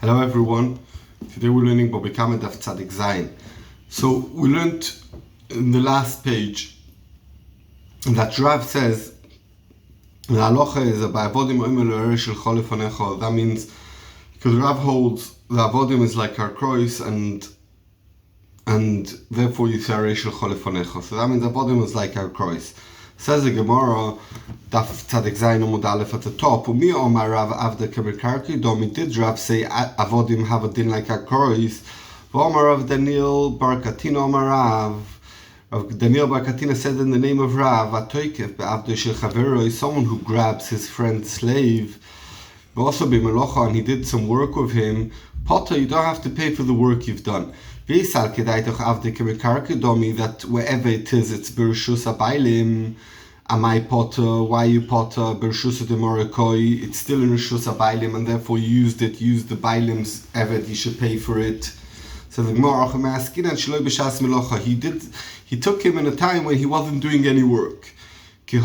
Hello everyone. Today we're learning Bobikama Daf Tzadik Zayin. So we learned in the last page that Rav says the halacha is by avodim oimel l'orei shel chol lefanecha. That means because Rav holds the avodim is like our cross and therefore you say orei shel chol lefanecha. So that means avodim is like our cross. Says the Gemara, Daf Tzadik Zayin Amud Aleph at the top. Umi Omar Rav Avda Kebekarki. Domi did Rav say avodim have a din like a koris. Omar Rav Daniel Bar Katina Omar Rav Daniel Bar Katina said in the name of Rav Atoykef be'avdo shel chavero is someone who grabs his friend's slave. But also b'melocha, and he did some work with him. Potter, you don't have to pay for the work you've done. That wherever it is, it's Bershus Abailim. Am I Potter? Why you Potter? Bershus Demorikoi. It's still in Rishus Abailim, and therefore you used the Bailim's Eved, you should pay for it. So the Gemara he took him in a time when he wasn't doing any work. Like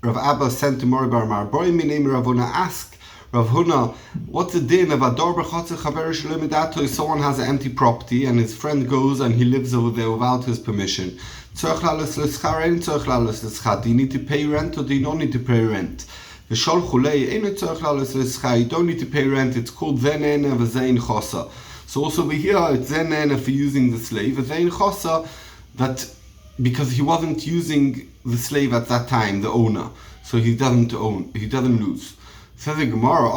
Rav Abba sent to Mori Bar Mar. Boy, my name Rav Huna, ask Rav Huna, what's the din of Ador B'chotzer Chaver Shalom Midato if someone has an empty property and his friend goes and he lives over there without his permission? Do you need to pay rent or do you not need to pay rent? You don't need to pay rent. It's called Zenena V'Zein Chosa. So also over here it's Zenena for using the slave, V'Zein Chosa, that because he wasn't using the slave at that time, the owner, so he doesn't lose. Says the Gemara,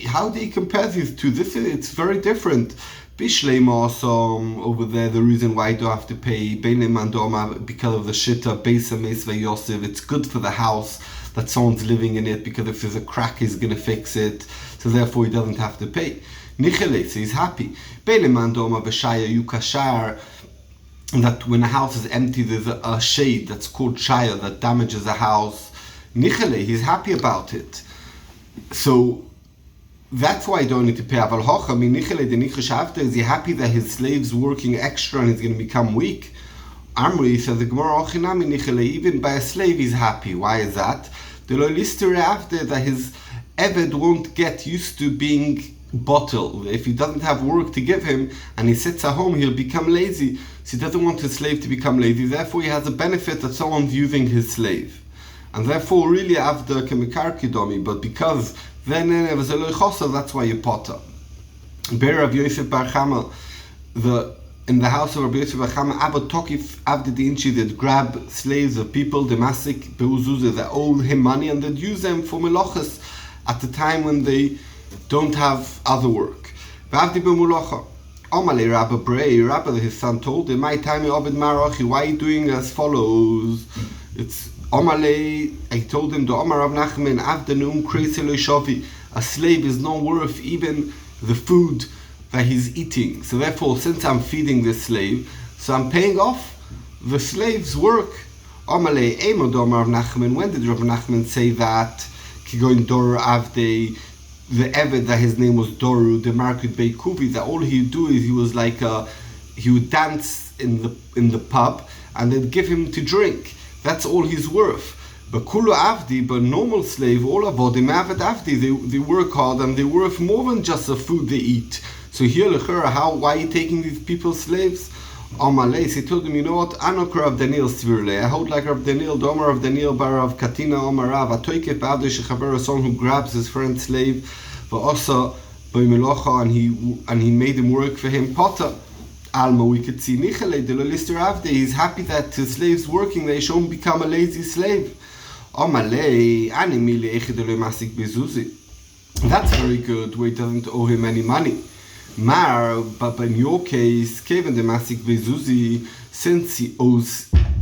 how do you compare these two? It's very different. Bishleima over there, the reason why you don't have to pay Beinim Mandoma because of the Shitta, Beisa Mesva Yosef, it's good for the house that someone's living in it, because if there's a crack, he's going to fix it, so therefore he doesn't have to pay. Nichele, so he's happy. Beinim Mandoma Beshaya Yukashar, that when a house is empty, there's a shade that's called Shaya that damages a house. Nichele, he's happy about it. So that's why I don't need to pay. Aval hocha mi nichele de nichashavta, is he happy that his slave's working extra and he's going to become weak? Amri says the Gemara ochinami nichele, even by a slave he's happy. Why is that? The lo listere after that his eved won't get used to being bottled. If he doesn't have work to give him and he sits at home, he'll become lazy. So he doesn't want his slave to become lazy. Therefore he has a benefit that someone's using his slave. And therefore, really, after Kemikarki Domi, but because then that's why you potter. Bear of Yosef Bar Chama, in the house of Rabbi Yosef Bar Chama, Abba Tokif Avdi Inchi, they'd grab slaves of people, Damasik, Beuzuzah, that owe him money, and they'd use them for melochas at the time when they don't have other work. Vavdi Bemulocha. Omale Rabba Bray, Rabba, his son, told him, my time Obed Marochi, why are you doing as follows? It's Omale, I told him, the Omar of Nachman, afternoon, Shovi, a slave is not worth even the food that he's eating. So therefore, since I'm feeding this slave, so I'm paying off the slave's work. Omale, Emo the Omar of Nachman, when did Rav Nachman say that? Kigoin Doru Avde, the Eved that his name was Doru, the Market Beikuvi, that all he'd do is he would dance in the pub and they'd give him to drink. That's all he's worth. But Kulu Avdi, but normal slave, all avodim Aved Avdi, they work hard and they're worth more than just the food they eat. So here, why are you taking these people's slaves? Amalei, he told him, you know what? Anok Rav Daniel Svirle. I hold like Rav Daniel, the Omar of Daniel Bar of Katina Omar Rav, Atoykef Avdi Shechaber, someone who grabs his friend's slave, but also by Melocha, and he made him work for him. Potter. Alma, we could see Nichele, the Lister Avde, he's happy that his slave's working, they shouldn't become a lazy slave. That's very good, where he doesn't owe him any money. But in your case, Kevin the Masik Bezuzi, since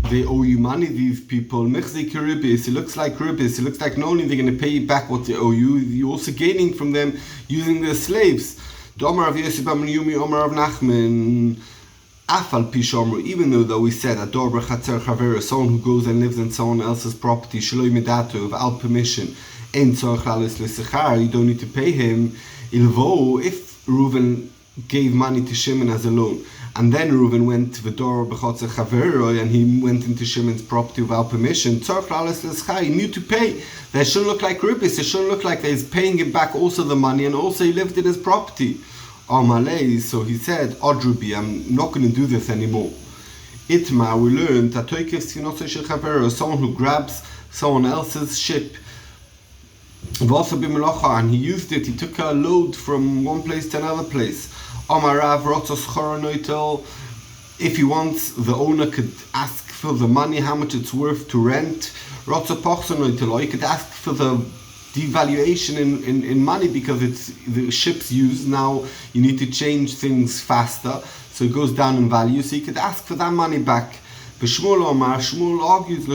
they owe you money, these people, it looks like ribis, it looks like not only they're going to pay you back what they owe you, you're also gaining from them using their slaves. The Omar of Yosef Yomi, Omar of Nachman, Afal Pishomru, even though we said a Dor B'Chatzer Chaver, someone who goes and lives in someone else's property, Shaloi Midato, without permission, Ein Tzorach Lalis L'Sechar, you don't need to pay him. Ilvo, if Reuven gave money to Shimon as a loan, And then Reuven went v'dor b'chotzer chaveroi, and he went into Shimon's property without permission. Tzarich la'alos l'schai, he knew to pay. They shouldn't look like ribbis. It shouldn't look like he's paying him back also the money, and also he lived in his property. Amalei, so he said, Odrubi, I'm not going to do this anymore. Itma, we learned that someone who grabs someone else's ship, and he used it, he took a load from one place to another place. If he wants, the owner could ask for the money, how much it's worth to rent. Or he could ask for the devaluation in money, because it's the ship's used now, you need to change things faster, so it goes down in value, so you could ask for that money back. Shmuel argues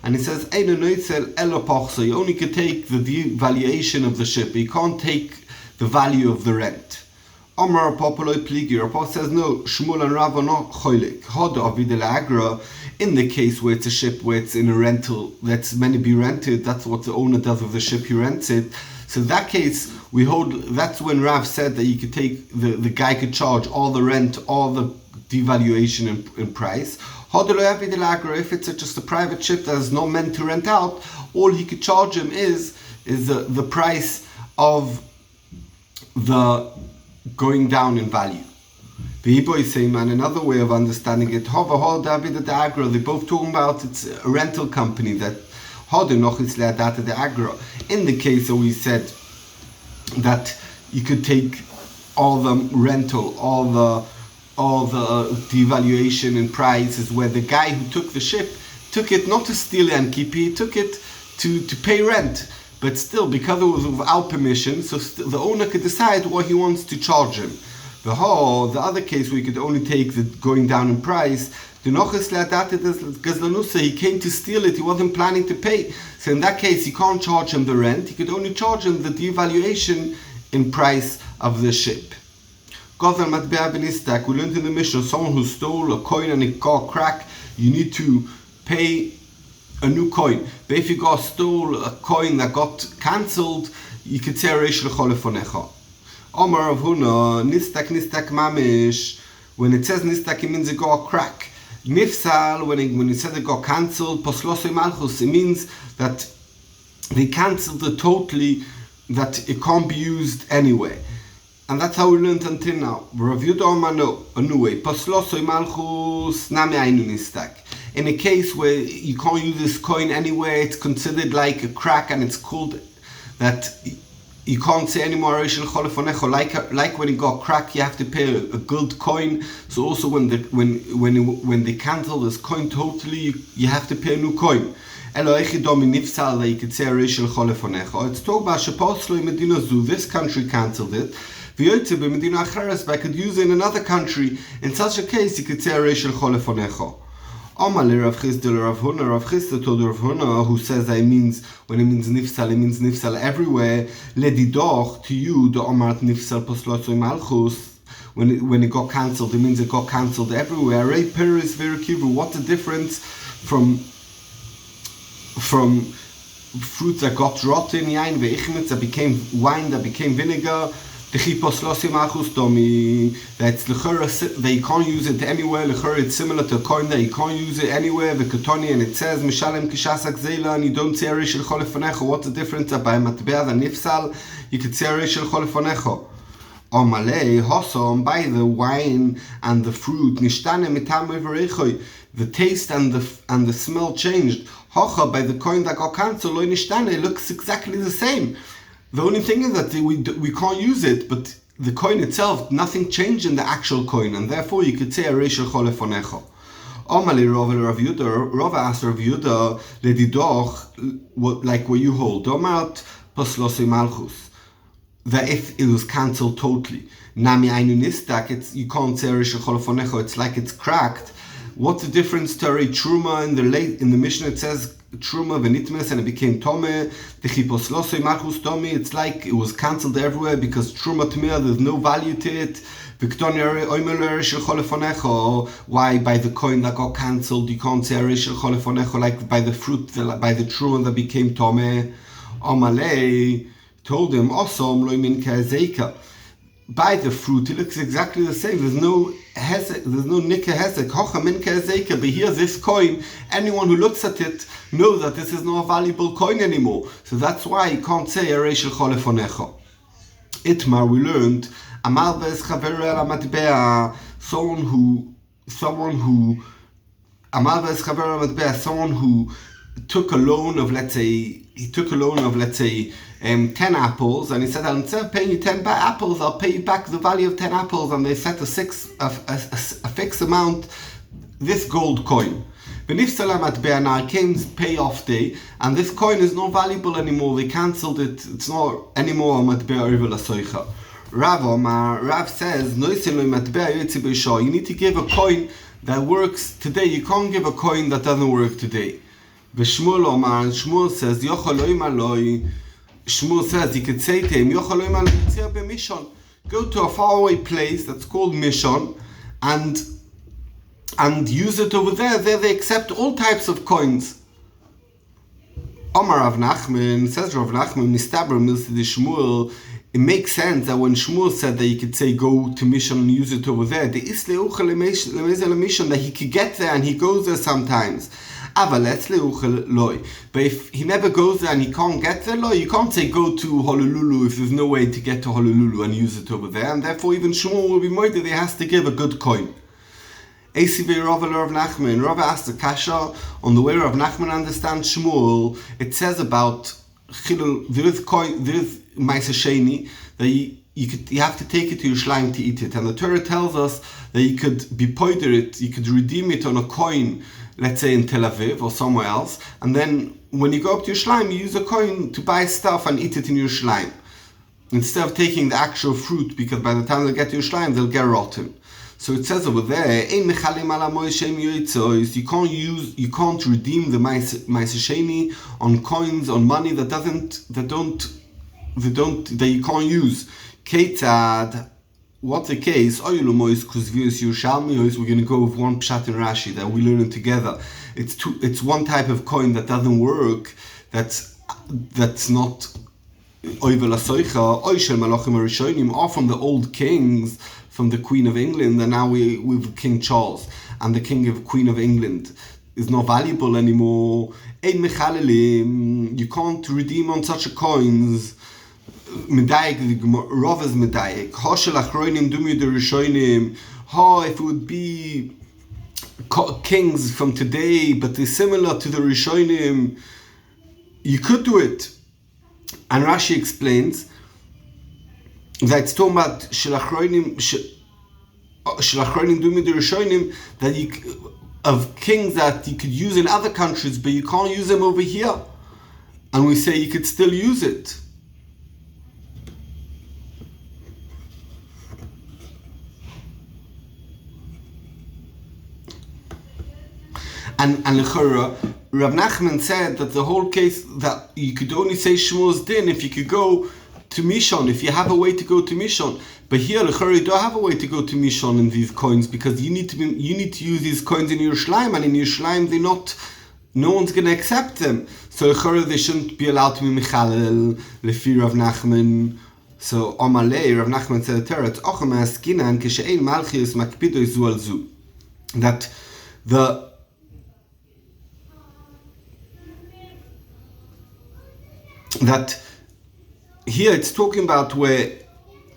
and he says you only could take the devaluation of the ship, you can't take the value of the rent. Omar Popoloi Pligi, Rav says no, Shmuel and Rav are not cholik. Hoda avidel agra, in the case where it's a ship where it's in a rental that's meant to be rented, that's what the owner does with the ship, he rents it. So in that case, we hold, that's when Rav said that you could take, the guy could charge all the rent, all the devaluation in price. Hoda avidel agra, if it's just a private ship that is not meant to rent out, all he could charge him is the price of the going down in value. The Hebrew is saying, man, another way of understanding it, they both talking about it's a rental company that in the case that we said that you could take all the rental, all the devaluation in prices, where the guy who took the ship took it not to steal it and keep it, he took it to pay rent. But still, because it was without permission, so the owner could decide what he wants to charge him. The other case, we could only take the going down in price. He came to steal it, he wasn't planning to pay. So in that case, you can't charge him the rent, he could only charge him the devaluation in price of the ship. We learned in the Mishnah, someone who stole a coin and it got crack, you need to pay a new coin. But if you stole a coin that got cancelled, you could say Reish L'Cholefonecha. Omar Rav Huna, Nistak Mamish. When it says Nistak, it means it got a crack. Nifsal, when it says it got cancelled, Poslosei Malchus, it means that they cancelled it totally, that it can't be used anyway. And that's how we learned until now. Rav Yudah Omar, no, a new way. Poslosei Malchus, Nami Ainu Nistak. In a case where you can't use this coin anywhere, it's considered like a crack, and it's called that you can't say anymore like when it got crack, you have to pay a gold coin. So also when they cancel this coin totally, you have to pay a new coin. It's talk about this country cancelled it. I could use it in another country. In such a case, you could say Amale Rav Chisda Rav Huna. Rav Chisda told Rav Huna, who says that it means, when it means nifsal everywhere. Ledidoch, to you, the Omart nifsal poslotzoy malchus. When it got cancelled, it means it got cancelled everywhere. Rei Peres Verikivu. What's the difference from fruits that got rotten, yain veichmitz, that became wine, that became vinegar? That's they can't use it anywhere. It's similar to a coin that you can't use it anywhere. The Ketoni, and it says Mishalem Kishasak Zela, and you don't say Arish El Cholefonecho. What's the difference? By Matbea and Nifsal, you could say Arish El Cholefonecho. Omalei Hosom, by the wine and the fruit, Nishtane Mitam Everechoy, the taste and the smell changed. Hocha, by the coin that got cancelled, Lo Nishtane, it looks exactly the same. The only thing is that we can't use it, but the coin itself, nothing changed in the actual coin, and therefore you could say Arish El Cholefonecho. Omali Rav Yudah, Rav asked Rav Yudah, Ledidoch, like what you hold, Domat Poslosei Malchus, that if it was cancelled totally, Nami Ainu Nistak, you can't say Arish El Cholefonecho, it's like it's cracked. What's the difference to a Truma in the Mishnah? It says Truma v'nitmes and it became Tomeh. It's like it was cancelled everywhere because Truma Tmeh, there's no value to it. Why by the coin that got cancelled you can't say Arish El Cholefonecho, like by the fruit, by the Truma that became Tomeh? Amalei told him Osom lo min ka'azeika. buy the fruit, it looks exactly the same. There's no hezek, there's no nika hezek, hocha minka hezeka. But here, this coin, anyone who looks at it knows that this is not a valuable coin anymore. So that's why you can't say Arei shel cholefonecha. Itmar, we learned, Amar ves chaver el matbea, someone who Amar ves chaver el matbea, someone who took a loan of, let's say, 10 apples, and he said, instead of paying you 10 apples, I'll pay you back the value of 10 apples, and they set a fixed amount, this gold coin. Now came payoff day, and this coin is not valuable anymore. They cancelled it. It's not anymore a matbea over la soicha. Rav says, you need to give a coin that works today. You can't give a coin that doesn't work today. Shmuel says, Shmuel says, you could say to him, go to a faraway place that's called Mishon, and use it over there. There they accept all types of coins. Omar Rav Nachman, says Rav Nachman, Shmuel, it makes sense that when Shmuel said that you could say go to Mishon and use it over there, the Mission that he could get there and he goes there sometimes. But if he never goes there and he can't get there, you can't say go to Honolulu if there's no way to get to Honolulu and use it over there, and therefore even Shmuel will be moided, he has to give a good coin. ACV Rav Nachman, Rav asked the kasha on the way Rav Nachman understands Shmuel. It says about there is Maisa Sheni that you have to take it to your Yerushalayim to eat it, and the Torah tells us that you could be poider it, you could redeem it on a coin, let's say in Tel Aviv or somewhere else, and then when you go up to Yerushalayim, you use a coin to buy stuff and eat it in Yerushalayim, instead of taking the actual fruit, because by the time they get to Yerushalayim, they'll get rotten. So it says over there, you can't redeem the Maisa Sheni on coins, on money that you can't use. Ketzad, what's the case? We're going to go with one pshat in Rashi that we learn together. It's one type of coin that doesn't work. That's not oivel asoicha, oishel malachim arishonim, or from the old kings, from the Queen of England, and now with King Charles, and the King of Queen of England is not valuable anymore. Ein mechalelim, you can't redeem on such a coins. Medayek, Rav is medayek. Hoshel achroinim dumi derishonim. If it would be kings from today, but they're similar to the Rishonim, you could do it. And Rashi explains that it's talking about Shelachroinim Dumi the Rishonim, that of kings that you could use in other countries, but you can't use them over here. And we say you could still use it. And L'chora, Rav Nachman said that the whole case that you could only say Shmuel's din if you could go to Mishon, if you have a way to go to Mishon. But here, L'chora, you don't have a way to go to Mishon in these coins, because you need to use these coins in Yerushalayim, and in Yerushalayim no one's going to accept them. So L'chora, they shouldn't be allowed to be Michalel, Lefi Rav Nachman. So Omalei, Rav Nachman said, Teretz Ochem Askinan Kishein Malchius Makpido Zu Al Zu, that here it's talking about where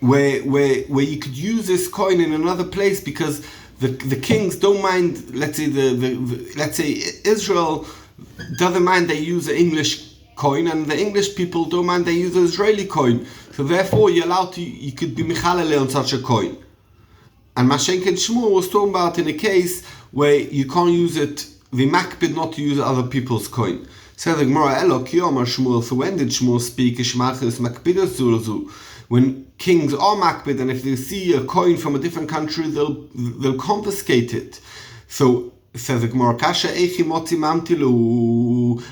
you could use this coin in another place, because the kings don't mind. Let's say let's say Israel doesn't mind they use the English coin, and the English people don't mind they use the Israeli coin. So therefore, you could be michalele on such a coin. And Mashenk and Shmuel was talking about in a case where you can't use it, the makbid not to use other people's coin. Says the Gemara, Shmuel. So when did Shmuel speak? When kings are makbid, and if they see a coin from a different country, they'll confiscate it. So says the Gemara,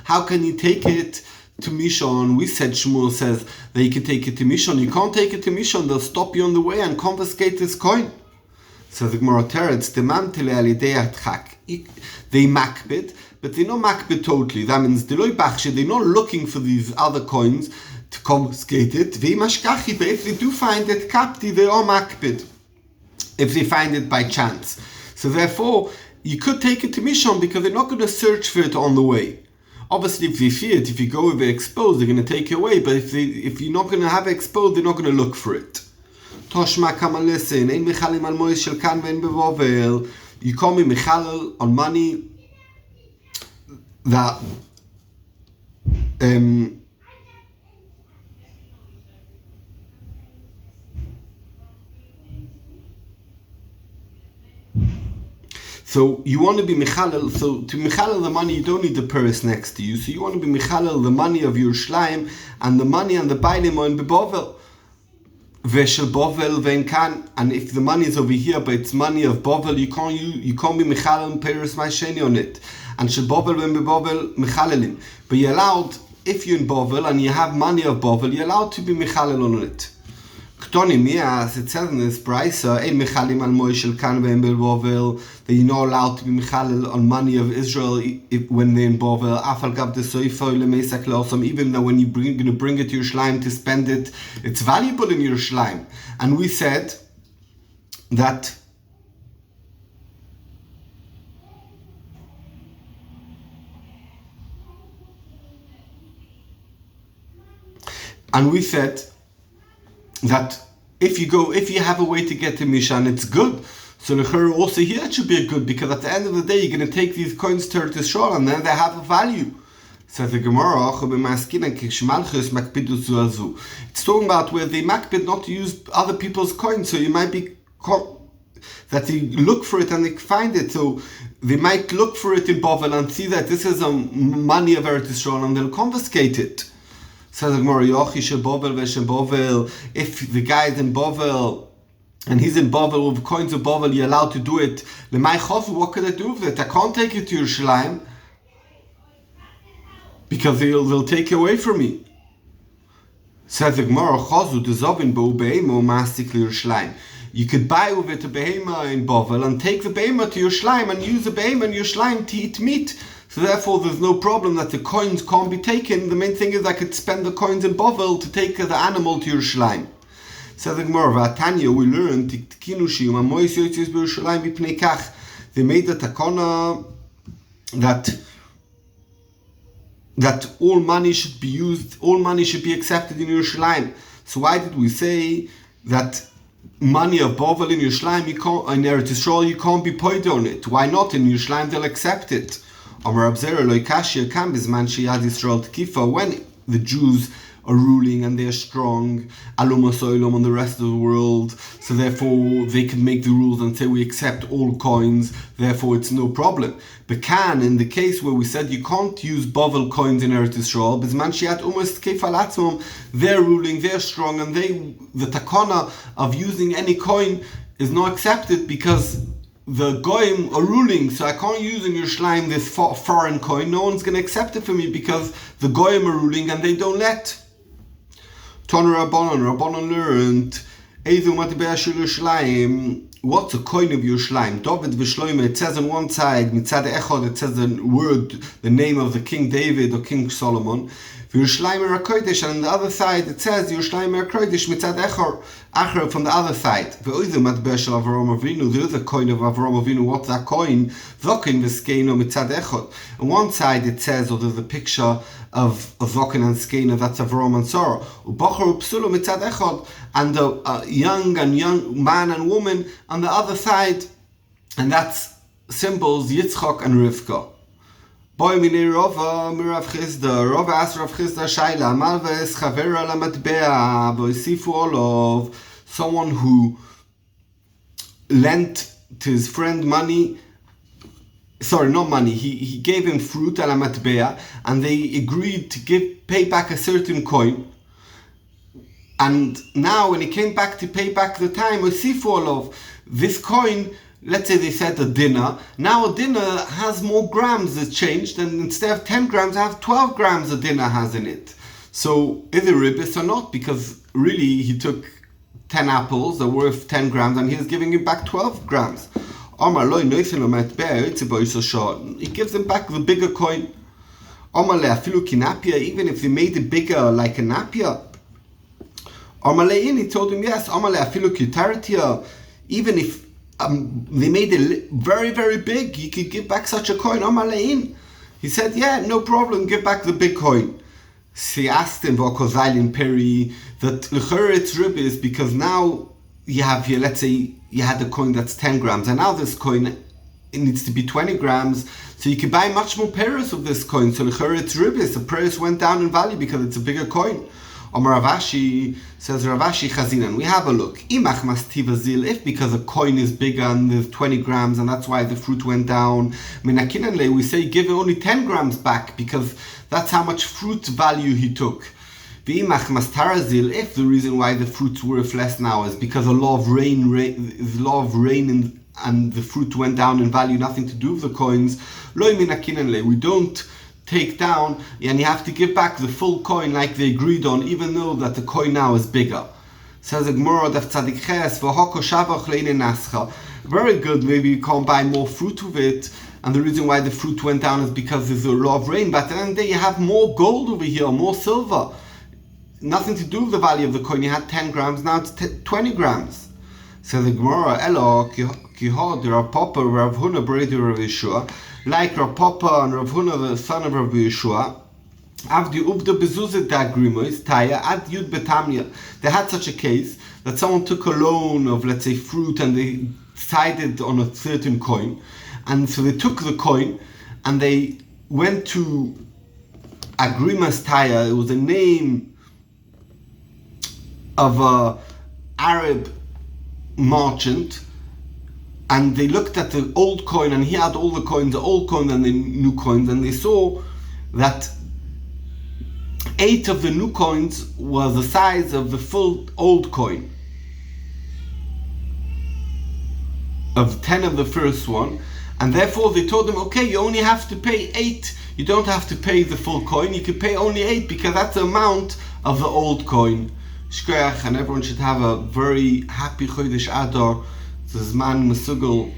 how can you take it to Mishon? We said Shmuel says that you can take it to Mishon. You can't take it to Mishon. They'll stop you on the way and confiscate this coin. Says the Gemara, they makbid, but they're not makbid totally. That means they're not looking for these other coins. to confiscate it. But if they do find it kapti, they are makpid. If they find it by chance. So therefore, you could take it to Mishon because they're not going to search for it on the way. Obviously, if they see it, if you go with it exposed, they're going to take it away. But if you're not going to have it exposed, they're not going to look for it. Toshma, come and listen. Ein michalim al mois shel kan ve'en bevovel. You call me michalel on money that so you want to be michalel. So to michalel the money, you don't need the purse next to you. So you want to be michalel the money of your shleim and the money and the bailim on bevovel. Veshel bovel vein kan, and if the money is over here, but it's money of bovel, you can't be michalel peiros ma'asheni on it. And shel bovel vein bevovel michalelim. But you're allowed, if you're in bovel and you have money of bovel, you're allowed to be michalel on it. As it says in this brisa, ein michalim al moy shel kan vein bevovel, that you're not allowed to be michalel on money of Israel when they're in bovel. Afal gab de soifo lemesak leosam, even though when you're going to bring it to your shleim to spend it, it's valuable in your shleim. And we said that if you have a way to get to Mishan, it's good. So also here it should be good, because at the end of the day you're going to take these coins to Eretz Yisrael and then they have a value. Says the Gemara, it's talking about where they makbid not to use other people's coins, so you might be that they look for it and they find it. So they might look for it in Bovel and see that this is a money of Eretz Yisrael and they'll confiscate it. Says the Gemara, if the guy is in Bovel and he's in Bovel with coins of Bovel, you're allowed to do it. What could I do with it? I can't take it to Yerushalayim because they'll take it away from me. Says the Gemara, you could buy with it a behema in Bovel and take the behema to Yerushalayim and use the behema in Yerushalayim to eat meat. So therefore there's no problem that the coins can't be taken. The main thing is I could spend the coins in Bovel to take the animal to Yerushalayim. Says the Gemara, Tanya, we learned they made the takana that all money should be used, all money should be accepted in Yerushalayim. So why did we say that money of Bovel in Yerushalayim, in Eretz Yisrael, you can't be paid on it? Why not? In Yerushalayim they'll accept it. When the Jews are ruling and they're strong, alumas oilam on the rest of the world, so therefore they can make the rules and say we accept all coins, therefore it's no problem. But in the case where we said you can't use Bovel coins in Eretz Yisrael, they're ruling, they're strong, and the takana of using any coin is not accepted because the goyim are ruling, so I can't use in Yerushalayim this foreign coin. No one's going to accept it for me because the goyim are ruling and they don't let. Rabbanon learned, what's a coin of Yerushalayim? David v'Shlomo, it says on one side, mitzad echad, it says the word, the name of the King David or King Solomon. Yerushalayim HaKodesh, and on the other side it says Yerushalayim HaKodesh mitzad Acher from the other side. There is a coin of Avraham Avinu. What's that coin? Zokin v'skeino mitzad echad. On one side it says, or there's a picture of Zokin and Skeino, that's Avraham and Sarah. U'bachar u'psulo mitzad echad, and a young man and woman on the other side, and that's symbols Yitzchak and Rivka. Boy mini Rova mirav Chizda. Rova asked Rav Chizda Shaila Malves Chavera Lamatbea Boisifu Olov. Someone who lent to his friend money. Sorry, not money. He gave him fruit Alamatbea, and they agreed to pay back a certain coin. And now, when he came back to pay back the time, Boisifu Olov, this coin. Let's say they said a dinner. Now a dinner has more grams. It's changed, and instead of 10 grams, I have 12 grams a dinner has in it. So is it ribis or not? Because really he took 10 apples that were worth 10 grams and he's giving him back 12 grams. He gives him back the bigger coin. Omale afilu kinapia, even if they made it bigger like a napia. Omalein, he told him, yes, Omale afilu kitaratia, even if they made it very, very big, you could give back such a coin. Omalein. He said, yeah, no problem, give back the big coin. She asked him, Vokozailin Peri, that it's ribis because now you have here, let's say you had a coin that's 10 grams, and now this coin, it needs to be 20 grams, so you can buy much more pairs of this coin. So it's ribis, the price went down in value because it's a bigger coin. Omar Ravashi says, Ravashi Chazinan, we have a look. Imach mastiva zil, if because a coin is bigger and there's 20 grams and that's why the fruit went down. Minakinanle, we say give only 10 grams back because that's how much fruit value he took. V'imach mastarazil, if the reason why the fruit's worth less now is because a law of rain and the fruit went down in value, nothing to do with the coins. Loi minakinanle, we don't take down, and you have to give back the full coin like they agreed on, even though that the coin now is bigger. Says the Gemara, very good, maybe you can't buy more fruit with it, and the reason why the fruit went down is because there's a law of rain, but at the end of the day you have more gold over here, more silver. Nothing to do with the value of the coin. You had 10 grams, now it's 20 grams. Says the Gemara, Elo, Kihod, Rav Papa, Rav Huna, Bredi, Rav Yeshua, like Rav Papa and Rav Huna, the son of Rav Yeshua, Avdi Ubda Bezuzet Dagrimois, Taya, Ad Yud Betamnia. They had such a case that someone took a loan of, let's say, fruit and they decided on a certain coin. And so they took the coin and they went to Agrimas Taya. It was a name of a Arab merchant, and they looked at the old coin, and he had all the coins, the old coins and the new coins, and they saw that 8 of the new coins was the size of the full old coin of 10 of the first one, and therefore they told them, okay, you only have to pay 8, you don't have to pay the full coin, you can pay only 8 because that's the amount of the old coin. Shkoyach, and everyone should have a very happy Chodesh Adar. It's a Zman Mesugel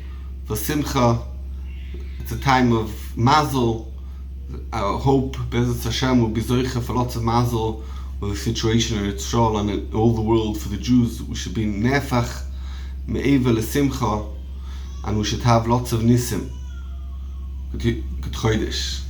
for Simcha. It's a time of Mazel. I hope Bezat Hashem will be Zoicha for lots of Mazel with the situation in Israel and in all the world. For the Jews, we should be Nefach, Me'eva L'Simcha, and we should have lots of Nisim. Good Chodesh.